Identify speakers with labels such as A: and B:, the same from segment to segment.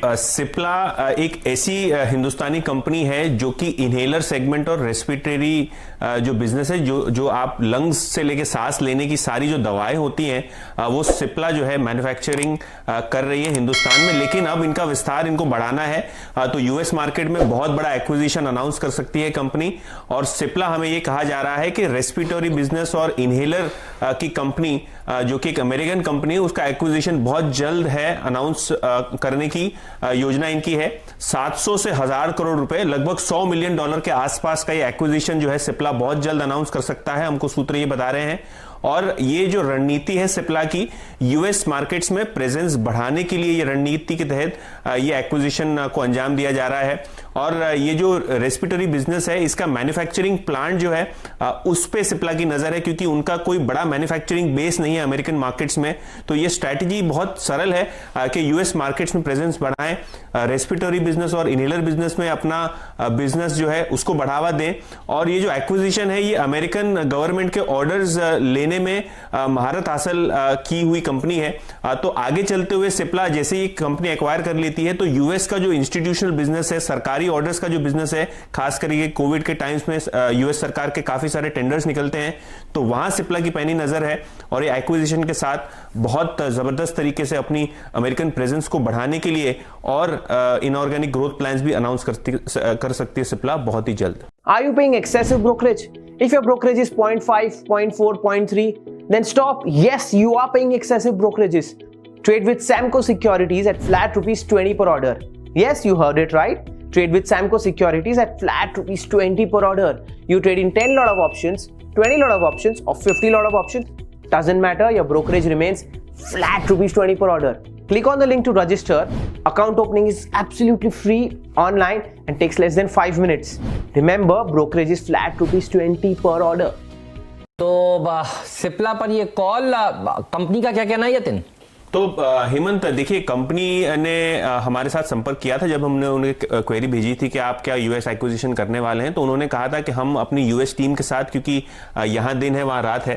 A: सिप्ला एक ऐसी हिंदुस्तानी कंपनी है जो कि इनहेलर सेगमेंट और रेस्पिरेटरी जो बिजनेस है, जो आप लंग्स से लेके सांस लेने की सारी जो दवाएं होती हैं वो सिप्ला जो है मैन्युफैक्चरिंग कर रही है हिंदुस्तान में। लेकिन अब इनका विस्तार इनको बढ़ाना है तो यूएस मार्केट में बहुत बड़ा एक्विजिशन अनाउंस कर सकती है कंपनी। और सिप्ला हमें ये कहा जा रहा है कि रेस्पिरेटरी बिजनेस और इनहेलर की कंपनी जो कि एक अमेरिकन कंपनी है, उसका एक्विजिशन बहुत जल्द है अनाउंस करने की योजना इनकी है। 700 से 1000 करोड़ रुपए, लगभग $100 मिलियन के आसपास का ये एक्विजिशन जो है सिप्ला बहुत जल्द अनाउंस कर सकता है, हमको सूत्र ये बता रहे हैं। और ये जो रणनीति है सिप्ला की यूएस मार्केट्स में प्रेजेंस बढ़ाने के लिए, ये रणनीति के तहत ये एक्विजिशन को अंजाम दिया जा रहा है। और ये जो रेस्पिरेटरी बिजनेस है इसका मैन्युफैक्चरिंग प्लांट जो है उस पे सिप्ला की नजर है, क्योंकि उनका कोई बड़ा मैन्युफैक्चरिंग बेस नहीं है अमेरिकन मार्केट्स में। तो ये स्ट्रैटेजी बहुत सरल है कि यूएस मार्केट्स में प्रेजेंस बढ़ाएं, रेस्पिरेटरी बिजनेस और इनहेलर बिजनेस में अपना बिजनेस जो है उसको बढ़ावा दें। और ये जो एक्विजिशन है ये अमेरिकन गवर्नमेंट के ऑर्डर्स लेने में महारत हासिल की हुई कंपनी है। तो आगे चलते हुए सिप्ला जैसे ही कंपनी एक्वायर कर लेती है तो यूएस का जो इंस्टीट्यूशनल बिजनेस है, सरकारी ऑर्डर्स का जो बिजनेस है, खास करके कोविड के टाइम्स में यूएस सरकार के काफी सारे टेंडर्स निकलते हैं, तो वहां सिप्ला की पैनी नजर है। और ये एक्विजिशन के साथ बहुत जबरदस्त तरीके से अपनी अमेरिकन प्रेजेंस को बढ़ाने के लिए और इनऑर्गेनिक ग्रोथ प्लान्स भी अनाउंस कर सकती है सिप्ला बहुत ही जल्द।
B: Are you paying excessive brokerage? If your brokerage is 0.5, 0.4, 0.3, then stop. Yes, you are paying excessive brokerages. Trade with Samco Securities at flat ₹20 per order. Yes, you heard it right. Trade with Samco Securities at flat ₹20 per order. You trade in 10 lot of options, 20 lot of options, or 50 lot of options. Doesn't matter, your brokerage remains flat ₹20 per order. Click on the link to register. Account opening is absolutely free online and takes less than 5 minutes. Remember, brokerage is flat ₹20 per order.
C: तो सिप्ला पर ये call, company का क्या कहना है यतिन?
A: तो हेमंत देखिए, company ने हमारे साथ संपर्क किया था जब हमने उन्हें क्वेरी भेजी थी कि आप क्या यूएस एक्विजिशन करने वाले हैं। तो उन्होंने कहा था कि हम अपनी यूएस टीम के साथ, क्योंकि यहाँ दिन है वहाँ रात है,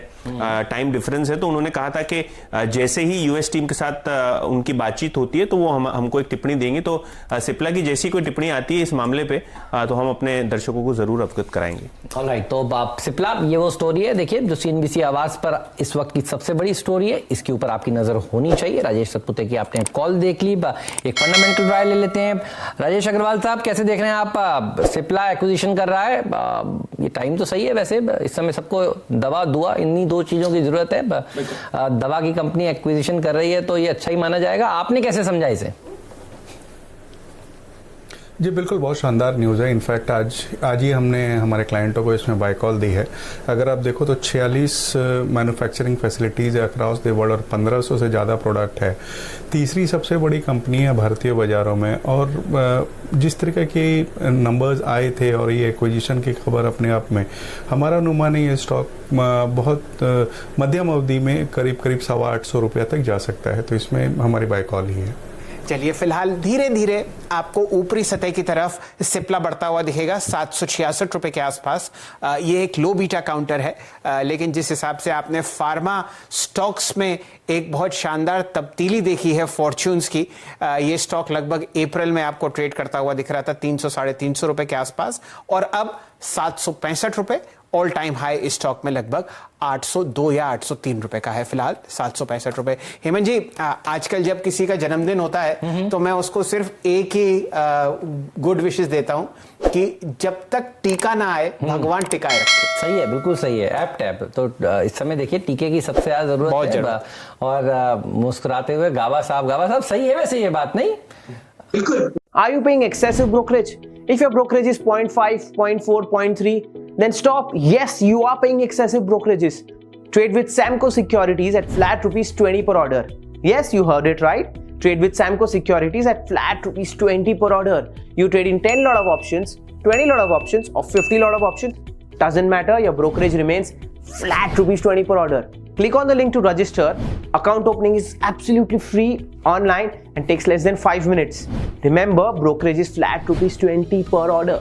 A: टाइम डिफरेंस है, तो उन्होंने कहा था कि जैसे ही यूएस टीम के साथ उनकी बातचीत होती है तो वो हमको एक टिप्पणी देंगे। तो सिप्ला की जैसी कोई टिप्पणी आती है इस मामले पे तो हम अपने दर्शकों को जरूर अवगत कराएंगे।
C: ऑलराइट, तो सिप्ला ये वो स्टोरी है देखिए जो सीएनबीसी आवाज पर इस वक्त की सबसे बड़ी स्टोरी है, इसके ऊपर आपकी नजर होनी चाहिए। राजेश सतपुते की आपने कॉल देख ली, एक फंडामेंटल राय ले लेते हैं। राजेश अग्रवाल साहब, कैसे देख रहे हैं आप? सिप्ला एक्विजिशन कर रहा है, ये टाइम तो सही है वैसे, इस समय सबको दवा दुआ इन्हीं दो चीजों की जरूरत है। दवा की कंपनी एक्विजिशन कर रही है तो ये अच्छा ही माना जाएगा। आपने कैसे समझा इसे?
D: जी बिल्कुल, बहुत शानदार न्यूज़ है। इनफैक्ट आज ही हमने हमारे क्लाइंटों को इसमें बाय कॉल दी है। अगर आप देखो तो 46 मैन्युफैक्चरिंग फैसिलिटीज़ है अक्रॉस द वर्ल्ड और 1500 से ज़्यादा प्रोडक्ट है। तीसरी सबसे बड़ी कंपनी है भारतीय बाज़ारों में। और जिस तरीके की नंबर्स आए थे और ये एक्विजिशन की खबर अपने आप में, हमारा अनुमान है ये स्टॉक बहुत मध्यम अवधि में करीब 850 रुपये तक जा सकता है। तो इसमें हमारी बाय कॉल ही है।
E: चलिए, फिलहाल धीरे धीरे आपको ऊपरी सतह की तरफ सिप्ला बढ़ता हुआ दिखेगा 766 रुपए के आसपास। ये एक लो बीटा काउंटर है, लेकिन जिस हिसाब से आपने फार्मा स्टॉक्स में एक बहुत शानदार तब्दीली देखी है फॉर्च्यून्स की, ये स्टॉक लगभग अप्रैल में आपको ट्रेड करता हुआ दिख रहा था 300 साढ़े 300 रुपए के आसपास, और अब 765 रुपए ऑल टाइम हाई स्टॉक में लगभग 802 या 803 रुपए का है फिलहाल 765 रुपए। हेमंत जी, आजकल जब किसी का जन्मदिन होता है तो मैं उसको सिर्फ एक ही गुड विशेस देता हूं कि जब तक टीका ना आए भगवान टिकाए रखे।
C: सही है, बिल्कुल सही है, एप्ट है। तो इस समय देखिए टीके की सबसे ज्यादा जरूरत है। और मुस्कुराते हुए गावा साहब सही है वैसे ये बात, नहीं?
E: बिल्कुल।
B: Are you paying excessive brokerage? If your brokerage is 0.5, 0.4, 0.3, then stop. Yes, you are paying excessive brokerages. Trade with Samco Securities at flat ₹20 per order. Yes, you heard it right. Trade with Samco Securities at flat ₹20 per order. You trade in 10 lot of options, 20 lot of options, or 50 lot of options. Doesn't matter, your brokerage remains flat ₹20 per order. Click on the link to register. Account opening is absolutely free online and takes less than 5 minutes. Remember, brokerage is flat ₹20 per order.